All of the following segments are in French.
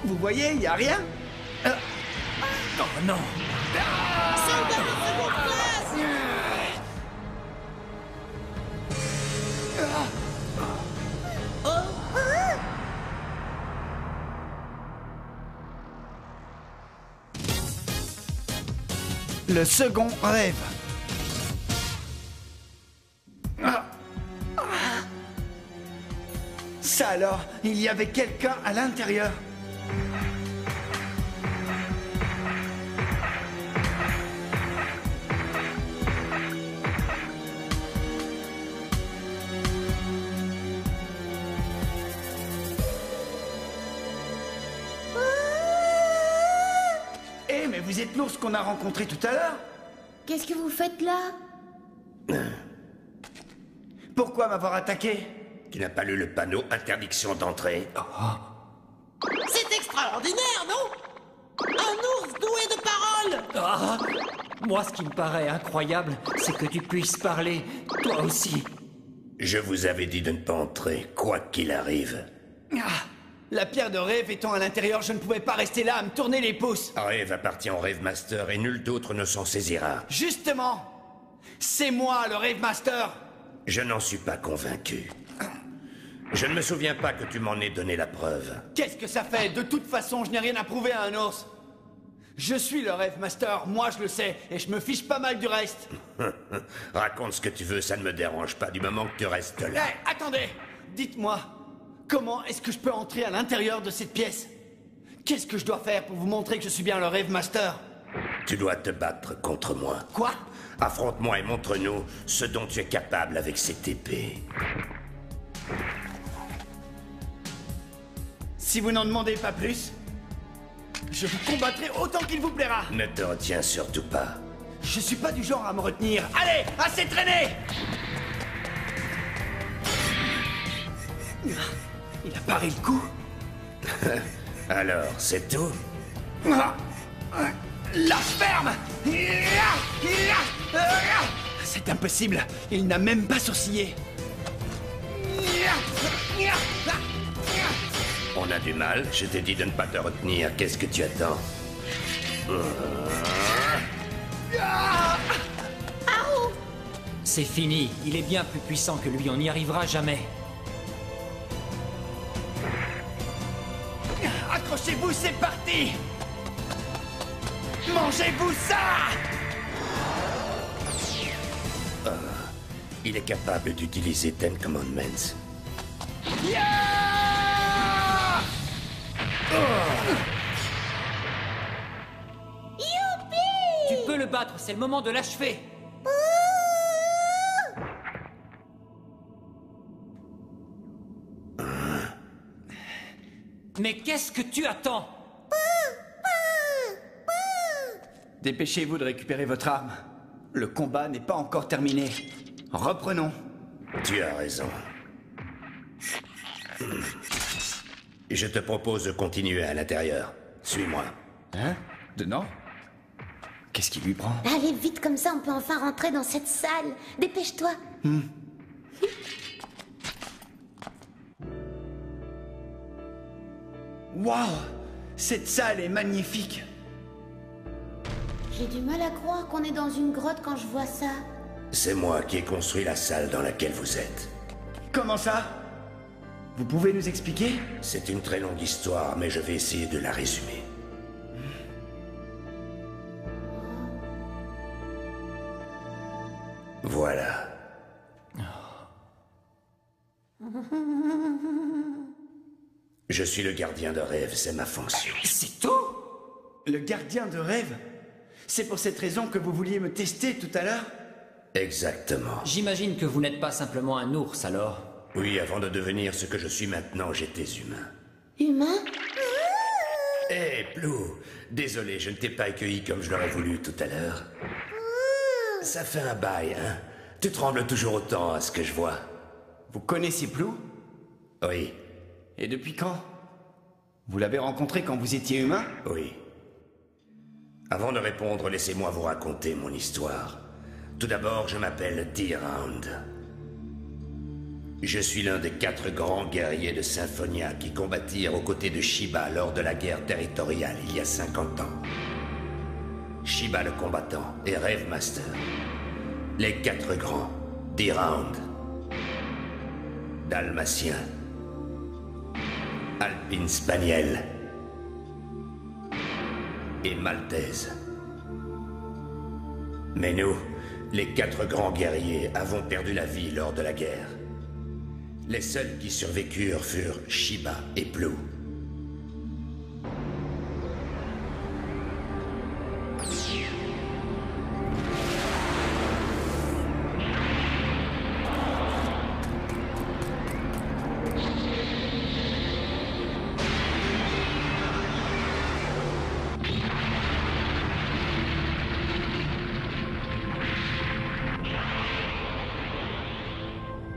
Vous voyez, il n'y a rien. Oh non. Le second rêve. Ça alors, il y avait quelqu'un à l'intérieur. Eh, mais vous êtes l'ours qu'on a rencontré tout à l'heure. Qu'est-ce que vous faites là? Pourquoi m'avoir attaqué? Tu n'as pas lu le panneau interdiction d'entrée? C'est extraordinaire, non? Un ours doué de parole! Ah, moi, ce qui me paraît incroyable, c'est que tu puisses parler, toi aussi. Je vous avais dit de ne pas entrer, quoi qu'il arrive. Ah, la pierre de rêve étant à l'intérieur, je ne pouvais pas rester là à me tourner les pouces. Rêve appartient au Rêve Master et nul d'autre ne s'en saisira. Justement, c'est moi le Rêve Master. Je n'en suis pas convaincu. Je ne me souviens pas que tu m'en aies donné la preuve. Qu'est-ce que ça fait? De toute façon, je n'ai rien à prouver à un ours. Je suis le Rêve Master, moi je le sais, et je me fiche pas mal du reste. Raconte ce que tu veux, ça ne me dérange pas du moment que tu restes là. Hé, attendez! Dites-moi, comment est-ce que je peux entrer à l'intérieur de cette pièce? Qu'est-ce que je dois faire pour vous montrer que je suis bien le Rêve Master? Tu dois te battre contre moi. Quoi? Affronte-moi et montre-nous ce dont tu es capable avec cette épée. Si vous n'en demandez pas plus, je vous combattrai autant qu'il vous plaira. Ne te retiens surtout pas. Je suis pas du genre à me retenir. Allez, assez traîné! Il a paré le coup. Alors, c'est tout? La ferme! C'est impossible. Il n'a même pas sourcillé. On a du mal, je t'ai dit de ne pas te retenir. Qu'est-ce que tu attends? C'est fini, il est bien plus puissant que lui, on n'y arrivera jamais. Accrochez-vous, c'est parti! Mangez-vous ça! Il est capable d'utiliser Ten Commandments. Tu peux le battre, c'est le moment de l'achever. Mais qu'est-ce que tu attends? Dépêchez-vous de récupérer votre arme. Le combat n'est pas encore terminé. Reprenons. Tu as raison. Je te propose de continuer à l'intérieur. Suis-moi. Hein? Dedans? Qu'est-ce qui lui prend? Allez vite, comme ça on peut enfin rentrer dans cette salle. Dépêche-toi. Waouh! Cette salle est magnifique. J'ai du mal à croire qu'on est dans une grotte quand je vois ça. C'est moi qui ai construit la salle dans laquelle vous êtes. Comment ça? Vous pouvez nous expliquer? C'est une très longue histoire, mais je vais essayer de la résumer. Voilà. Je suis le gardien de rêve, c'est ma fonction. C'est tout? Le gardien de rêve? C'est pour cette raison que vous vouliez me tester tout à l'heure? Exactement. J'imagine que vous n'êtes pas simplement un ours, alors. Oui, avant de devenir ce que je suis maintenant, j'étais humain. Humain? Hé, Plou, désolé, je ne t'ai pas accueilli comme je l'aurais voulu tout à l'heure. Ça fait un bail, hein? Tu trembles toujours autant à ce que je vois. Vous connaissez Plou? Oui, Et depuis quand? Vous l'avez rencontré quand vous étiez humain? oui. Avant de répondre, laissez-moi vous raconter mon histoire. Tout d'abord, je m'appelle D-Round. Je suis l'un des 4 grands guerriers de Symphonia qui combattirent aux côtés de Shiba lors de la guerre territoriale il y a 50 ans. Shiba le combattant et Rave Master. Les 4 grands. D-Round. Dalmatien. Alpine Spaniel. Et Maltaise. Mais nous, les 4 grands guerriers, avons perdu la vie lors de la guerre. Les seuls qui survécurent furent Shiba et Blue.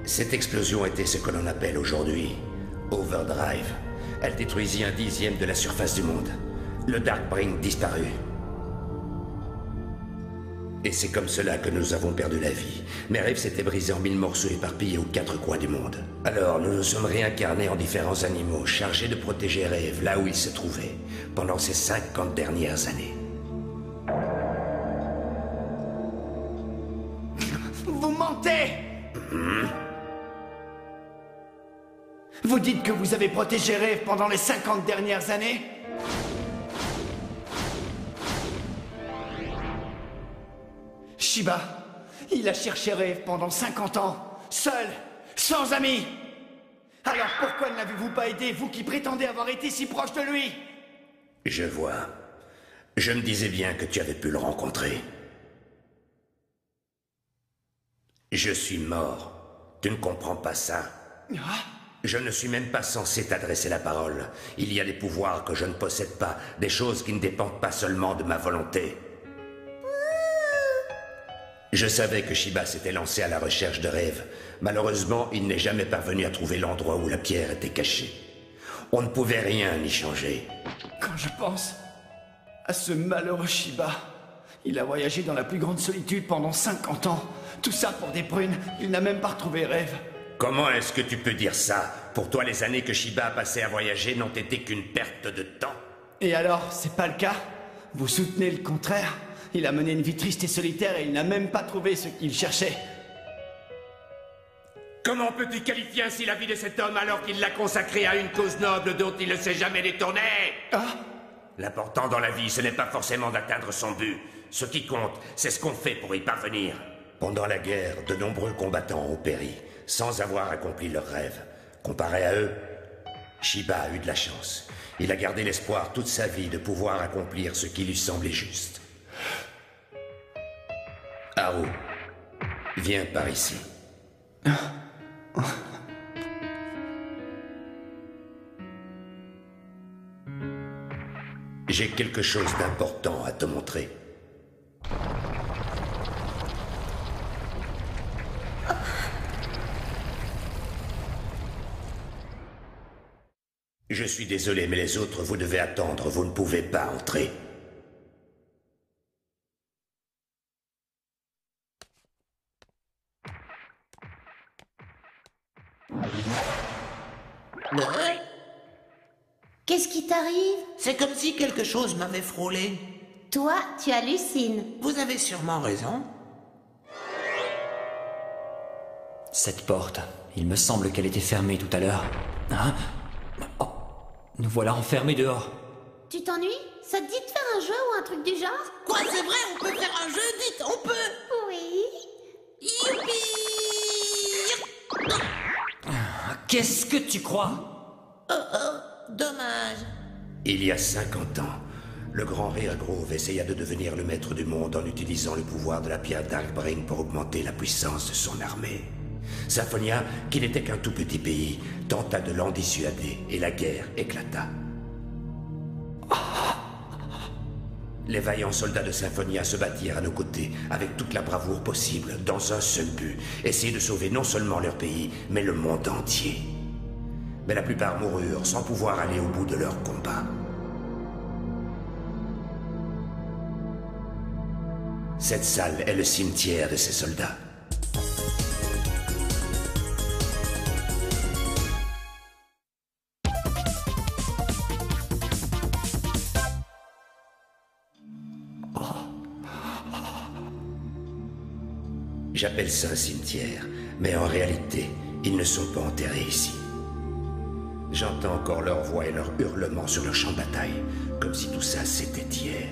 Cette explosion était ce que l'on appelle aujourd'hui Overdrive. Elle détruisit 1/10 de la surface du monde. Le Darkbrain disparut. Et c'est comme cela que nous avons perdu la vie. Mes rêves s'étaient brisés en 1000 morceaux éparpillés aux 4 coins du monde. Alors nous nous sommes réincarnés en différents animaux chargés de protéger Rêve là où il se trouvait pendant ces 50 dernières années. Vous mentez! Vous dites que vous avez protégé Rêve pendant les 50 dernières années? Shiba, il a cherché Rêve pendant 50 ans, seul, sans amis. Alors pourquoi ne l'avez-vous pas aidé, vous qui prétendez avoir été si proche de lui? Je vois. Je me disais bien que tu avais pu le rencontrer. Je suis mort. Tu ne comprends pas ça? Ah? Je ne suis même pas censé t'adresser la parole. Il y a des pouvoirs que je ne possède pas, des choses qui ne dépendent pas seulement de ma volonté. Je savais que Shiba s'était lancé à la recherche de Rêve. Malheureusement, il n'est jamais parvenu à trouver l'endroit où la pierre était cachée. On ne pouvait rien y changer. Quand je pense à ce malheureux Shiba, il a voyagé dans la plus grande solitude pendant 50 ans. Tout ça pour des prunes, il n'a même pas retrouvé Rêve. Comment est-ce que tu peux dire ça? Pour toi, les années que Shiba a passées à voyager n'ont été qu'une perte de temps. Et alors, c'est pas le cas? Vous soutenez le contraire? Il a mené une vie triste et solitaire et il n'a même pas trouvé ce qu'il cherchait. Comment peux-tu qualifier ainsi la vie de cet homme alors qu'il l'a consacrée à une cause noble dont il ne s'est jamais détourné? Ah? L'important dans la vie, ce n'est pas forcément d'atteindre son but. Ce qui compte, c'est ce qu'on fait pour y parvenir. Pendant la guerre, de nombreux combattants ont péri, sans avoir accompli leurs rêves. Comparé à eux, Shiba a eu de la chance. Il a gardé l'espoir toute sa vie de pouvoir accomplir ce qui lui semblait juste. Haru, viens par ici. J'ai quelque chose d'important à te montrer. Je suis désolé, mais les autres, vous devez attendre. Vous ne pouvez pas entrer. Qu'est-ce qui t'arrive? C'est comme si quelque chose m'avait frôlé. Toi, tu hallucines. Vous avez sûrement raison. Cette porte, il me semble qu'elle était fermée tout à l'heure. Hein? Oh, nous voilà enfermés dehors. Tu t'ennuies? Ça te dit de faire un jeu ou un truc du genre? Quoi, c'est vrai, on peut faire un jeu, dites, on peut. Oui. Youpi! Qu'est-ce que tu crois? Dommage. Il y a 50 ans, le grand Rare Grove essaya de devenir le maître du monde en utilisant le pouvoir de la pierre Darkbrain pour augmenter la puissance de son armée. Symphonia, qui n'était qu'un tout petit pays, tenta de l'en dissuader et la guerre éclata. Les vaillants soldats de Symphonia se battirent à nos côtés avec toute la bravoure possible dans un seul but, essayer de sauver non seulement leur pays, mais le monde entier. Mais la plupart moururent sans pouvoir aller au bout de leur combat. Cette salle est le cimetière de ces soldats. J'appelle ça un cimetière, mais en réalité, ils ne sont pas enterrés ici. J'entends encore leurs voix et leurs hurlements sur le champ de bataille, comme si tout ça c'était hier.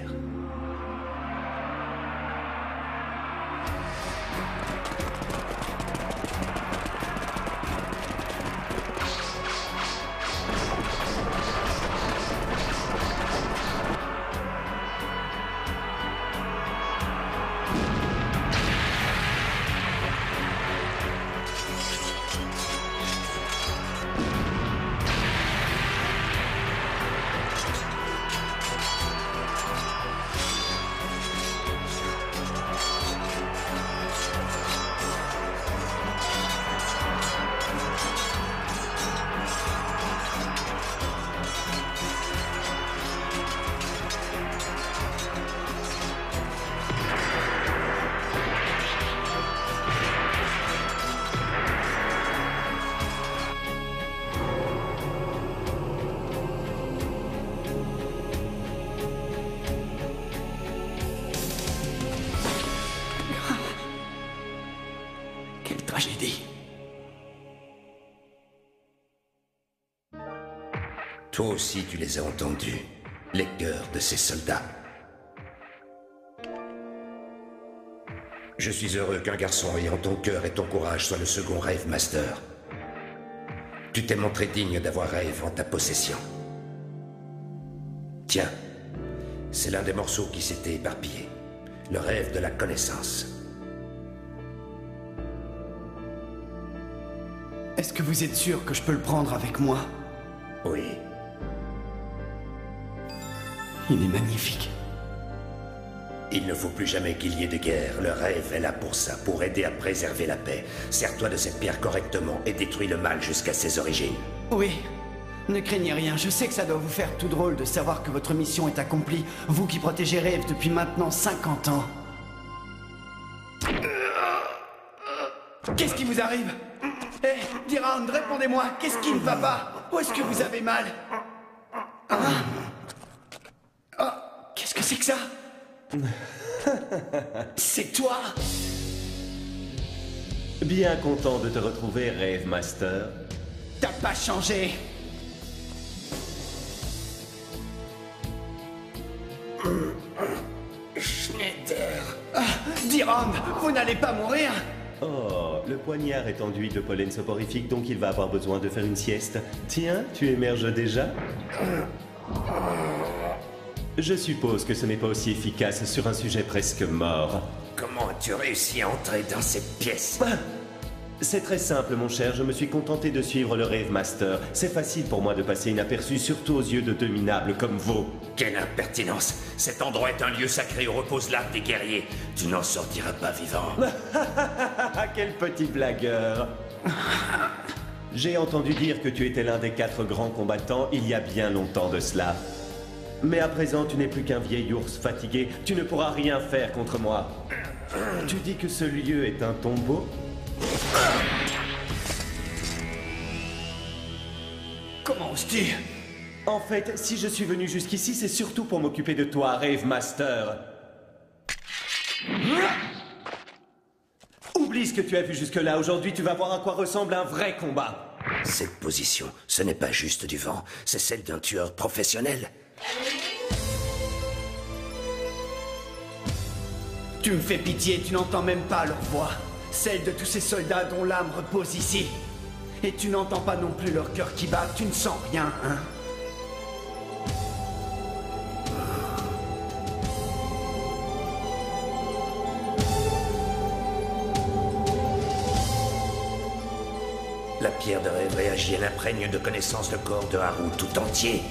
Tragédie. Toi aussi, tu les as entendus, les cœurs de ces soldats. Je suis heureux qu'un garçon ayant ton cœur et ton courage soit le second Rave Master. Tu t'es montré digne d'avoir Rave en ta possession. Tiens, c'est l'un des morceaux qui s'était éparpillé. Le rêve de la connaissance. Est-ce que vous êtes sûr que je peux le prendre avec moi? Oui. Il est magnifique. Il ne faut plus jamais qu'il y ait de guerre. Le rêve est là pour ça, pour aider à préserver la paix. Sers-toi de cette pierre correctement et détruis le mal jusqu'à ses origines. Oui. Ne craignez rien, je sais que ça doit vous faire tout drôle de savoir que votre mission est accomplie, vous qui protégez Rêve depuis maintenant 50 ans. Qu'est-ce qui vous arrive? Hé, Dirand, répondez-moi, qu'est-ce qui ne va pas? Où est-ce que vous avez mal? Qu'est-ce que c'est que ça? C'est toi? Bien content de te retrouver, Rave Master. T'as pas changé. Schneider. Dirand, vous n'allez pas mourir? Oh, le poignard est enduit de pollen soporifique, donc il va avoir besoin de faire une sieste. Tiens, tu émerges déjà? Je suppose que ce n'est pas aussi efficace sur un sujet presque mort. Comment as-tu réussi à entrer dans cette pièce? C'est très simple, mon cher, je me suis contenté de suivre le Rave Master. C'est facile pour moi de passer inaperçu, surtout aux yeux de deux minables comme vous. Quelle impertinence! Cet endroit est un lieu sacré où repose l'âme des guerriers. Tu n'en sortiras pas vivant. Quel petit blagueur! J'ai entendu dire que tu étais l'un des 4 grands combattants il y a bien longtemps de cela. Mais à présent, tu n'es plus qu'un vieil ours fatigué. Tu ne pourras rien faire contre moi. Tu dis que ce lieu est un tombeau? Comment oses-tu? En fait, si je suis venu jusqu'ici, c'est surtout pour m'occuper de toi, Rave Master. Oublie ce que tu as vu jusque-là. Aujourd'hui, tu vas voir à quoi ressemble un vrai combat. Cette position, ce n'est pas juste du vent, c'est celle d'un tueur professionnel. Tu me fais pitié, tu n'entends même pas leur voix. Celle de tous ces soldats dont l'âme repose ici. Et tu n'entends pas non plus leur cœur qui bat, tu ne sens rien, hein? La pierre de rêve réagit, elle imprègne de connaissances le corps de Haru tout entier.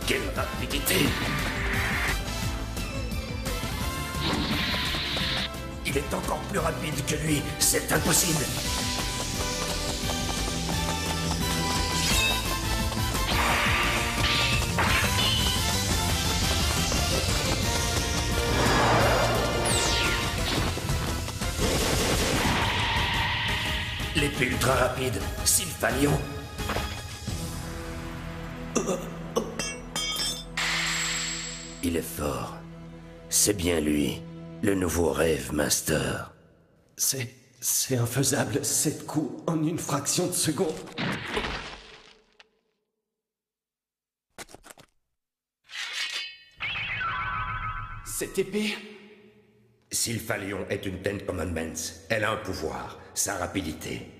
Quelle rapidité! Il est encore plus rapide que lui, c'est impossible! Les épée ultra rapide, Sylphalion. Il est fort. C'est bien lui, le nouveau Rêve Master. C'est infaisable, 7 coups en une fraction de seconde. Cette épée... Sylphalion est une Ten Commandments. Elle a un pouvoir, sa rapidité.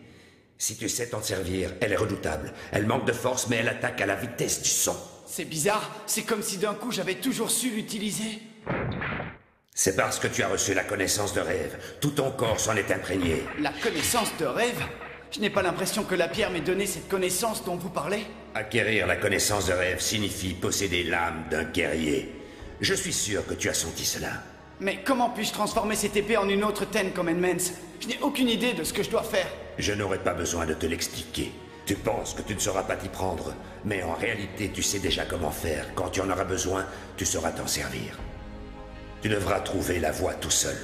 Si tu sais t'en servir, elle est redoutable. Elle manque de force, mais elle attaque à la vitesse du son. C'est bizarre, c'est comme si d'un coup j'avais toujours su l'utiliser. C'est parce que tu as reçu la connaissance de Rêve. Tout ton corps s'en est imprégné. La connaissance de Rêve? Je n'ai pas l'impression que la pierre m'ait donné cette connaissance dont vous parlez. Acquérir la connaissance de Rêve signifie posséder l'âme d'un guerrier. Je suis sûr que tu as senti cela. Mais comment puis-je transformer cette épée en une autre Ten Commandments? Je n'ai aucune idée de ce que je dois faire. Je n'aurai pas besoin de te l'expliquer. Tu penses que tu ne sauras pas t'y prendre, mais en réalité tu sais déjà comment faire. Quand tu en auras besoin, tu sauras t'en servir. Tu devras trouver la voie tout seul.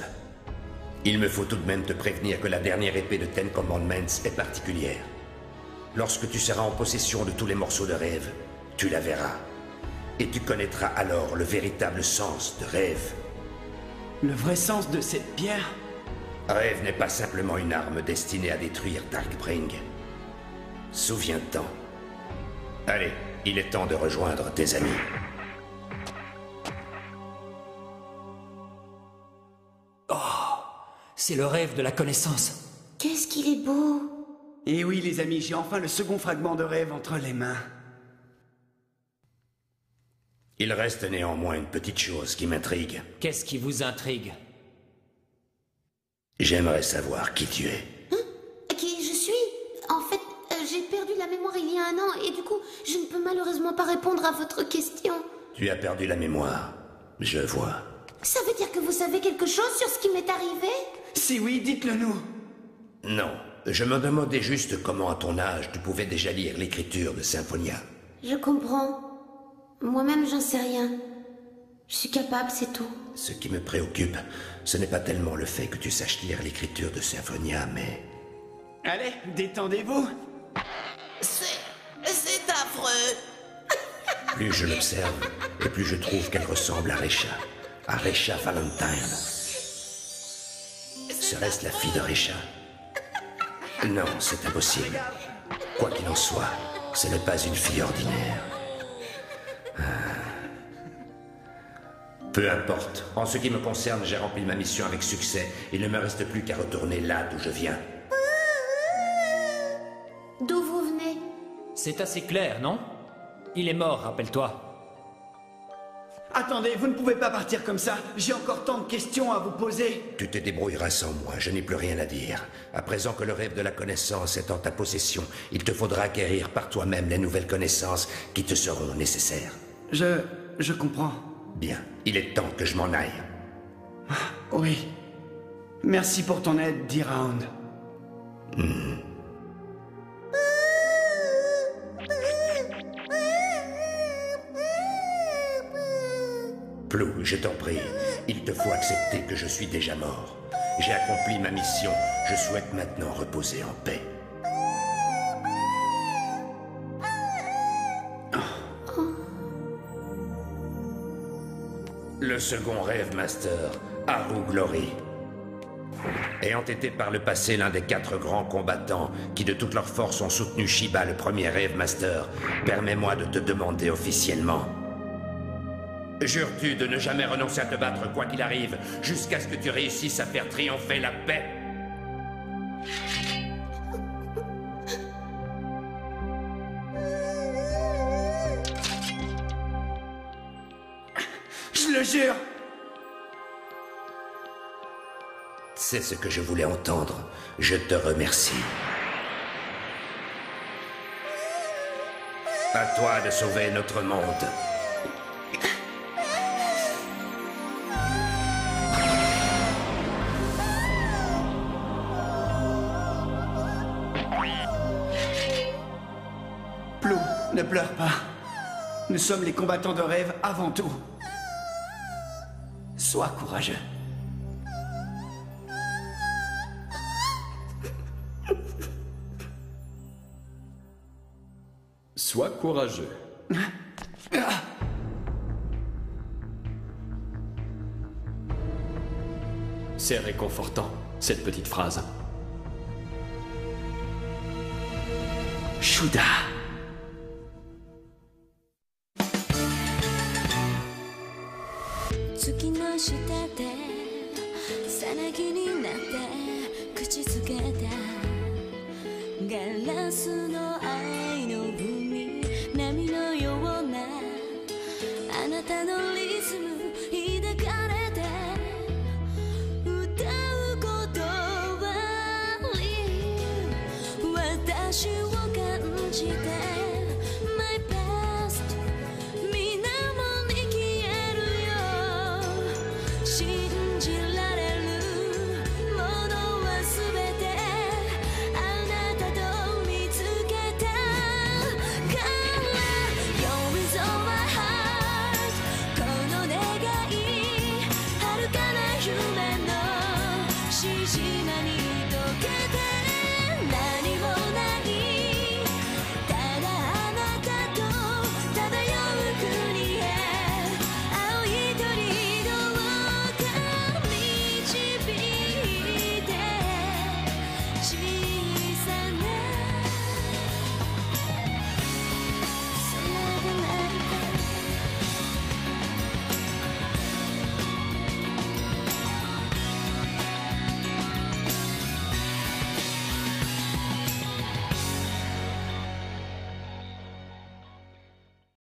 Il me faut tout de même te prévenir que la dernière épée de Ten Commandments est particulière. Lorsque tu seras en possession de tous les morceaux de Rêve, tu la verras. Et tu connaîtras alors le véritable sens de Rêve. Le vrai sens de cette pierre? Rêve n'est pas simplement une arme destinée à détruire Darkbring. Souviens-t'en. Allez, il est temps de rejoindre tes amis. C'est le rêve de la connaissance. Qu'est-ce qu'il est beau! Et oui, les amis, j'ai enfin le second fragment de Rêve entre les mains. Il reste néanmoins une petite chose qui m'intrigue. Qu'est-ce qui vous intrigue? J'aimerais savoir qui tu es. Qui je suis? En fait, j'ai perdu la mémoire il y a 1 an et du coup, je ne peux malheureusement pas répondre à votre question. Tu as perdu la mémoire. Je vois. Ça veut dire que vous savez quelque chose sur ce qui m'est arrivé? Si oui, dites-le nous. Non, je me demandais juste comment à ton âge tu pouvais déjà lire l'écriture de Symphonia. Je comprends. Moi-même, j'en sais rien. Je suis capable, c'est tout. Ce qui me préoccupe, ce n'est pas tellement le fait que tu saches lire l'écriture de Symphonia, mais... Allez, détendez-vous. C'est affreux. Plus je l'observe, et plus je trouve qu'elle ressemble à Recha Valentine. Serait-ce la fille de Recha? Non, c'est impossible. Quoi qu'il en soit, ce n'est pas une fille ordinaire. Peu importe. En ce qui me concerne, j'ai rempli ma mission avec succès. Il ne me reste plus qu'à retourner là d'où je viens. D'où vous venez? C'est assez clair, non? Il est mort, rappelle-toi. Attendez, vous ne pouvez pas partir comme ça. J'ai encore tant de questions à vous poser. Tu te débrouilleras sans moi, je n'ai plus rien à dire. À présent que le rêve de la connaissance est en ta possession, il te faudra acquérir par toi-même les nouvelles connaissances qui te seront nécessaires. Je comprends. Bien, il est temps que je m'en aille. Oui. Merci pour ton aide, D-Round. Plou, je t'en prie, il te faut accepter que je suis déjà mort. J'ai accompli ma mission, je souhaite maintenant reposer en paix. Le second rêve master, Haru Glory. Ayant été par le passé l'un des 4 grands combattants qui de toute leur force ont soutenu Shiba, le premier rêve master, permets-moi de te demander officiellement. Jures-tu de ne jamais renoncer à te battre quoi qu'il arrive, jusqu'à ce que tu réussisses à faire triompher la paix? Je le jure. C'est ce que je voulais entendre. Je te remercie. À toi de sauver notre monde. Plou, ne pleure pas. Nous sommes les combattants de rêve avant tout. Sois courageux. Sois courageux. C'est réconfortant, cette petite phrase. Shuda. She